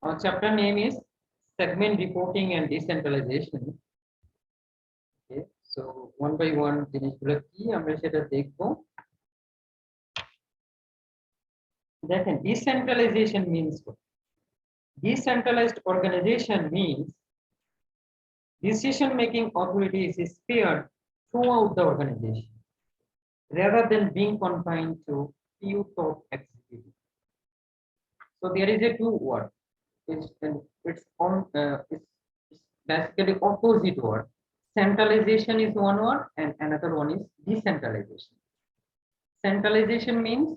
Our chapter name is Segment Reporting and Decentralization. Okay, so one by one জিনিসগুলো কি আমরা সেটা দেখবো। দেখেন decentralization means what? Decentralized organization means decision making authority is spared throughout the organization rather than being confined to few top executives. So there is a two word. It's basically opposite word. Centralization is one word and another one is decentralization. Centralization means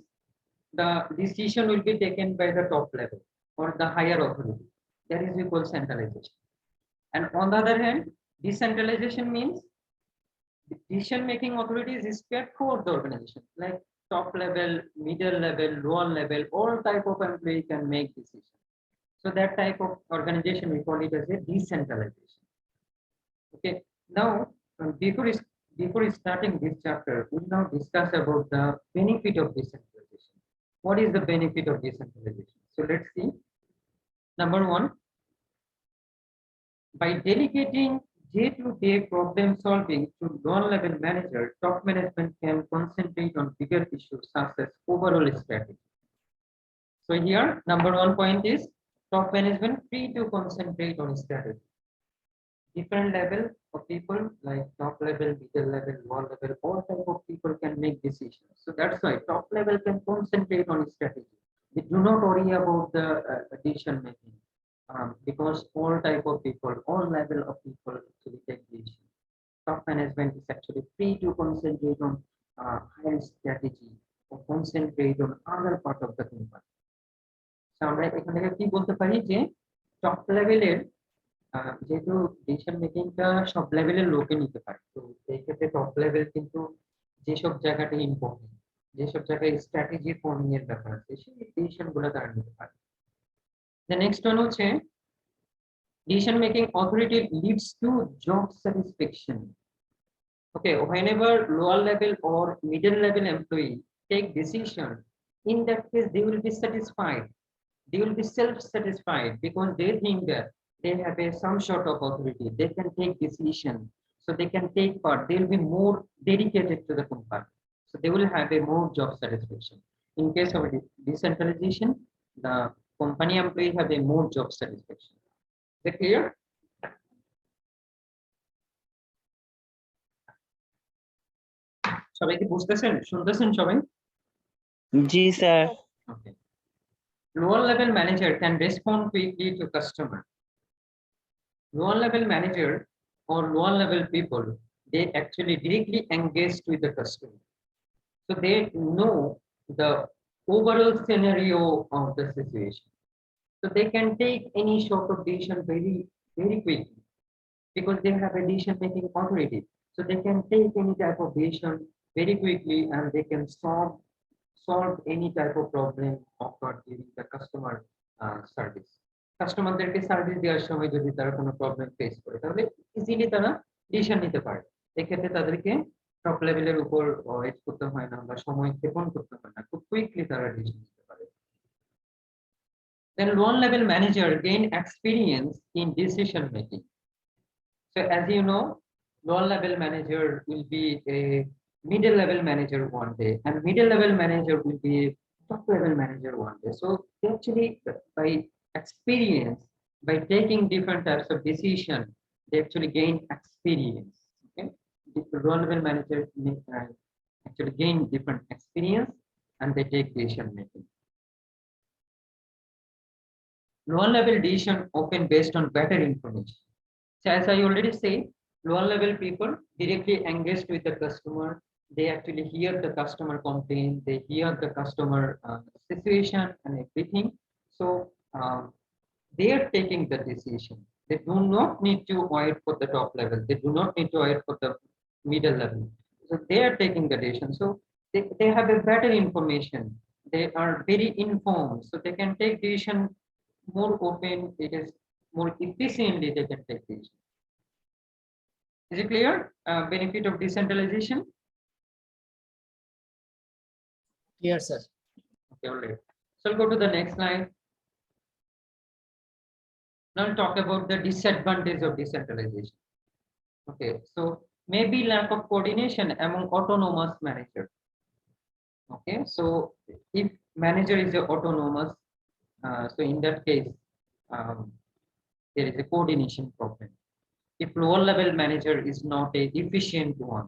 the decision will be taken by the top level or the higher authority. That is we call centralization. And on the other hand, decentralization means the decision making authority is spread throughout the organization, like top level, middle level, lower level, all type of employee can make decisions. So that type of organization we call it as a decentralization. Okay, now before starting this chapter, we'll now discuss about the benefit of decentralization. What is the benefit of decentralization? So let's see. Number one, by delegating day-to-day problem solving to non-level manager, top management can concentrate on bigger issues such as overall strategy. So here, number one point is top management free to concentrate on strategy. Different level of people like top level, middle level, lower level, all type of people can make decisions. So that's why top level can concentrate on strategy. They do not worry about the decision making because all type of people, all level of people actually take decisions. Top management is actually free to concentrate on higher strategy or concentrate on other part of the company. So আমরা এখান থেকে কি বলতে পারি যে top লেভেলের যেহেতু decision মেকিংটা সব লেভেলের লোকে নিতে পারে, তো এই ক্ষেত্রে টপ লেভেল কিন্তু যেসব জায়গাটা ইম্পর্টেন্ট, যেসব জায়গায় স্ট্র্যাটেজি ফর্মিং এর ব্যাপার আছে সেই ডিসিশন গুলো তারা নিতে পারে। The next one হচ্ছে decision making authority leads to job satisfaction. Okay, whenever lower level or middle level employee take decision, in that case they will be satisfied, they will be self-satisfied because they think that they have some sort of authority, they can take decision, so they can take part, they will be more dedicated to the company, so they will have a more job satisfaction. In case of decentralization, the company employee have a more job satisfaction. Is it clear? সবাই কি বুঝতেছেন, শুনতেছেন সবাই? জি sir. Okay. Lower level manager can respond quickly to customer. Lower level manager or lower level people, they actually directly engage with the customer, so they know the overall scenario of the situation, so they can take any sort of decision very quickly because they have a decision making authority, so they can take any type of decision very quickly and they can solve any type of problem occurred during the customer service. কাস্টমারদেরকে service দেওয়ার সময় যদি তারা কোনো problem face করে তাহলে easily তারা decision নিতে পারে। এক্ষেত্রে তাদেরকে টপ লেভেলের উপর ওয়েট করতে হয় না বা সময় ক্ষেপণ করতে হয় না, খুব কুইকলি তারা ডিসিশন নিতে পারে। Then lower level manager gain experience in decision making. So as you know, lower level manager will be a middle level manager one day and middle level manager will be a top level manager one day. So actually by experience, by taking different types of decision, they actually gain experience. Okay, the lower level manager actually gain different experience and they take decision making. Lower level decision often based on better information. So as I already said, lower level people directly engaged with the customer, they actually hear the customer complaint, they hear the customer situation and everything, so they are taking the decision. They do not need to wait for the top level, they do not need to wait for the middle level, so they are taking the decision, so they have a better information, they are very informed, so they can take decision more open, it is more efficiently they can take decision. Is it clear? Benefit of decentralization? Clear, sir. Okay, all right. So I'll go to the next slide. Now we'll talk about the disadvantage of decentralization. Okay, so maybe lack of coordination among autonomous managers. Okay, so if manager is a autonomous, so in that case, um, there is a coordination problem. If lower level manager is not a efficient one,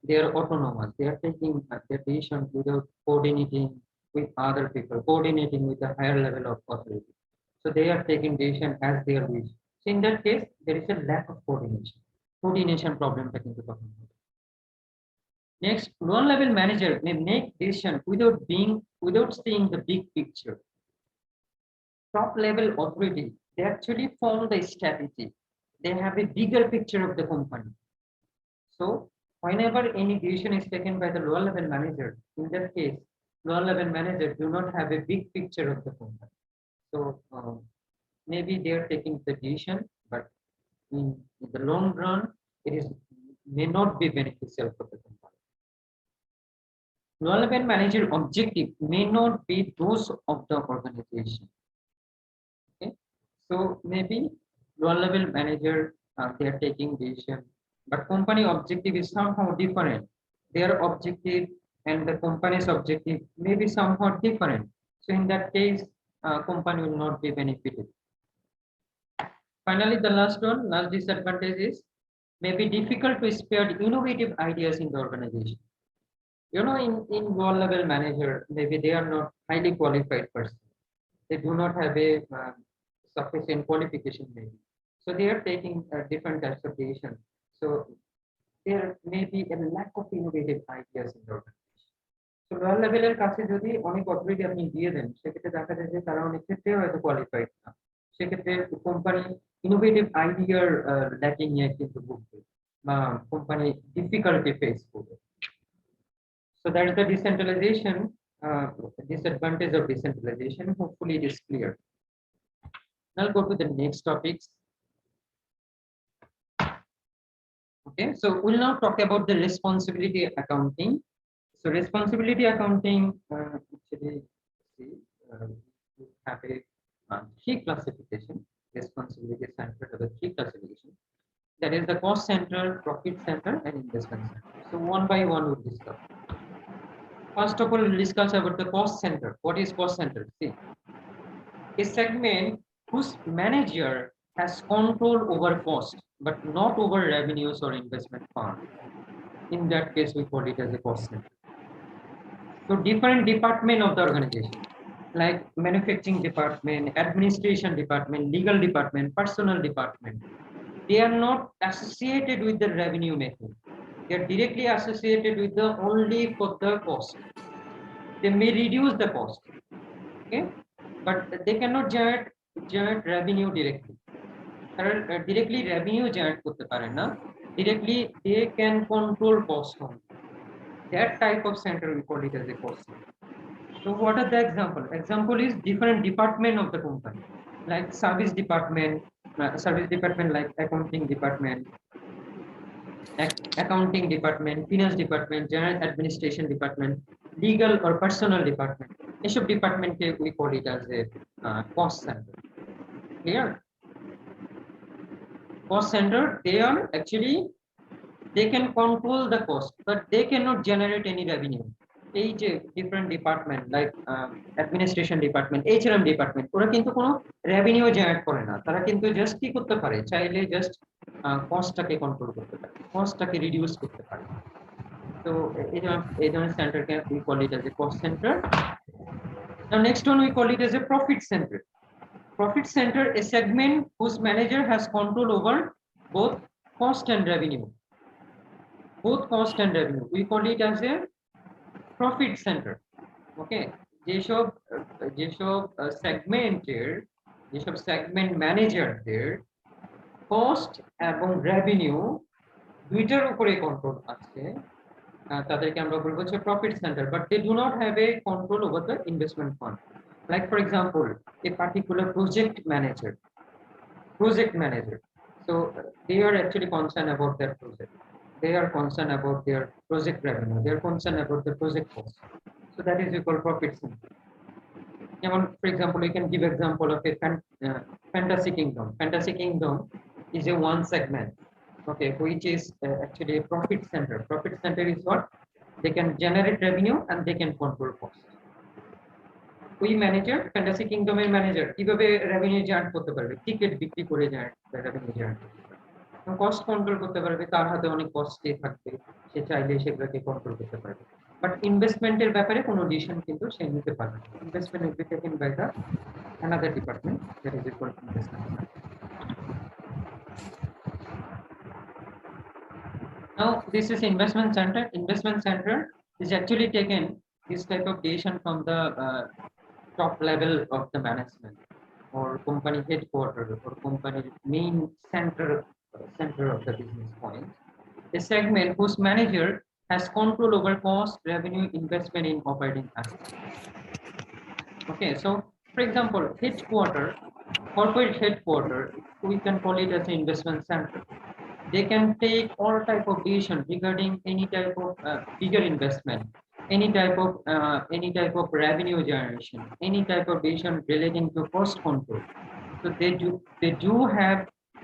they are autonomous, they are taking their decision without coordinating with other people, coordinating with the higher level of authority. So they are taking decision as their wish. So in that case, there is a lack of coordination problem taken into account. Next, lower level manager may make decision without seeing the big picture. Top level authority, they actually form the strategy. They have a bigger picture of the company. So whenever any decision is taken by the lower level manager, in that case, lower level manager do not have a big picture of the company. So maybe they are taking the decision, but in the long run, it is may not be beneficial for the company. Lower level manager objective may not be those of the organization. Okay, so maybe lower level manager they are taking decision, but company objective is somehow different. Their objective and the company's objective may be somewhat different. So in that case, company will not be benefited. Finally, the last one, last disadvantage is maybe difficult to spread innovative ideas in the organization. You know, in lower level manager, maybe they are not highly qualified person. They do not have a sufficient qualification maybe. So they are taking different types of decisions. So there may be a lack of innovative ideas in the organization. So lower level কাছে যদি অনেক authority আপনি দিয়ে দেন সেক্ষেত্রে দেখা যায় যে তারা অনেক ক্ষেত্রে হয়তো কোয়ালিফাইড না সেক্ষেত্রে কোম্পানি ইনোভেটিভ আইডিয়ার ল্যাকিং নিয়ে কিন্তু ভুগবে বা কোম্পানি ডিফিকাল্টি ফেস করবে. So that is the decentralization disadvantage of decentralization. Hopefully it is clear. Now I'll go to the next topics. Okay, so we'll now talk about the responsibility accounting. So responsibility accounting actually we have a three classification. Responsibility center have a three classification. That is the cost center, profit center, and investment center. So one by one we'll discuss. First of all, we'll discuss about the cost center. What is cost center? See, a segment whose manager has control over cost but not over revenues or investment fund. In that case, we call it as a cost center. So different department of the organization, like manufacturing department, administration department, legal department, personnel department, they are not associated with the revenue making. They are directly associated with the only for the cost. They may reduce the cost, okay, but they cannot generate revenue directly. Directly revenue generate করতে পারে না. Directly they can control cost only. That type of center we call it as a cost center. So what are the example? Example is different department of the company, like service department like accounting department, finance department, general administration department, legal or personnel department. Each of department we call it as a cost center. Clear? Cost center, they are actually they can control the cost, but they cannot generate any revenue. এই যে different department like administration department, HRM department, ওরা কিন্তু কোনো revenue generate করে না. তারা কিন্তু just কি করতে পারে, চাইলে just কস্টটাকে কন্ট্রোল করতে পারে, কস্টটাকে রিডিউস করতে পারে. তো এই ধরনের সেন্টারকে we call it as a cost center. Now next one we call it as a profit center. Profit center, a segment whose manager has control over both cost and revenue. Both cost and revenue. We call it as a profit center. Okay. যেসব segment ম্যানেজারদের cost এবং revenue দুইটার উপরে control আছে, তাদেরকে আমরা বলবো হচ্ছে profit center, but they do not have a control over the investment fund. Like for example, a particular project manager. So they are actually concerned about their project. They are concerned about their project revenue. They are concerned about the project cost. So that is equal profit center. For example, we can give example of a fantasy kingdom. Fantasy kingdom is a one segment, okay, which is actually a profit center. Profit center is what? They can generate revenue and they can control cost. ওই manager fantasy কিংডমের manager কিভাবে revenue generate করতে পারবে? Ticket বিক্রি করে revenue generate করতে পারবে, cost control করতে পারবে। তার হাতে অনেক কস্ট থাকবে, সে চাইলে সেগুলোকে কন্ট্রোল করতে পারবে। বাট ইনভেস্টমেন্টের ব্যাপারে কোনো ডিসিশন কিন্তু সে নিতে পারবে না। Investment will be taken by the another department, that is called investment. Now this is investment center. Investment center is actually taken this type of decision from the top level of the management or company headquarters or company main center of the business point. A segment whose manager has control over cost, revenue, investment in operating assets. Okay, so for example, corporate headquarter, we can call it as an investment center. They can take all type of decision regarding any type of bigger investment, any type of revenue generation, any type of decision relating to cost control. So they do have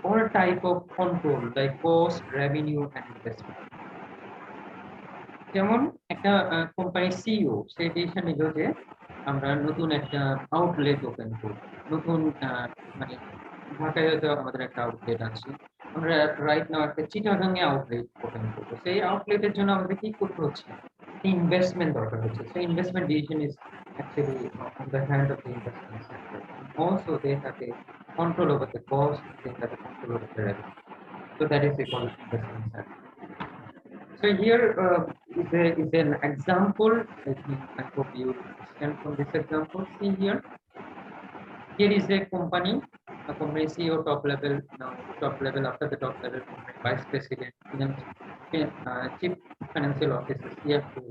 all type of control like cost, revenue, and investment. যেমন একটা কোম্পানির CEO সে decision নিল যে আমরা নতুন একটা outlet open করব। নতুন মানে ঢাকায় হয়তো আমাদের একটা আউটলেট আছে, আমরা রাইট নাও একটা চিটাগাংয়ে আউটলেট ওপেন করবো। সেই আউটলেটের জন্য আমাদের কি করতে হচ্ছে? ইনভেস্টমেন্ট দরকার হচ্ছে। So investment decision is actually on the hand of the investment sector. Also they have a control over the cost, they have a control over the revenue. So that is called investment sector. So here is an example. I hope you understand from this example. See here. Here is a company CEO top level. Now top level, after the top level, vice president, chief financial officer, CFO,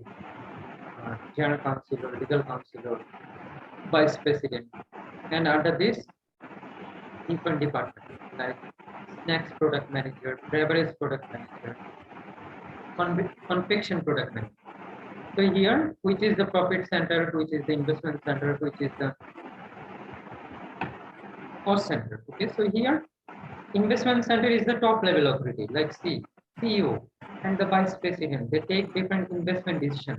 general counsel or legal counsel or vice president, and under this different department like snacks product manager, beverage product manager, confection product manager. So here, which is the profit center, which is the investment center, which is the cost center. Okay, so here investment center is the top level authority like CEO and the vice president. They take different investment decision.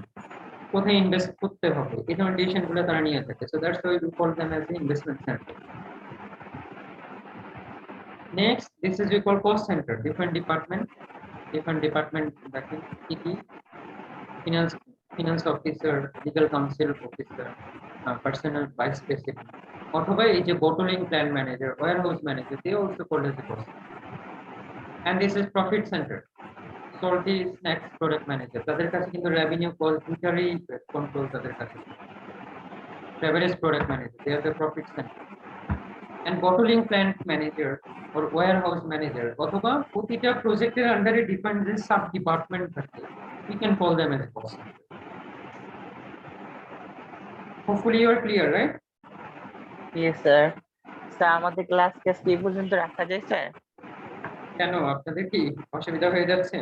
কোথায় invest করতে হবে এই ধরনের decision গুলো তারা নিয়ে থাকে। So that's why we call them as the investment center. Next, this is we call cost center. Different department দেখেন কি কি, finance officer, legal counsel officer, personal vice president, অথবা এই যে bottling plant manager, warehouse manager, they also called as the cost. And this is profit center. Salty snacks product manager, তাদের কাছে কিন্তু revenue cost দুটারই control তাদের কাছে। beverage product manager, they are the profit center. And bottling plant manager or warehouse manager অথবা প্রতিটা প্রজেক্টের আন্ডারে different sub department থাকে, we can call them as a cost center. Hopefully you are clear, right? Yes, sir. Sir আমাদের class এই পর্যন্ত রাখা যায় স্যার? কেন আপনাদের কি অসুবিধা হয়ে যাচ্ছে?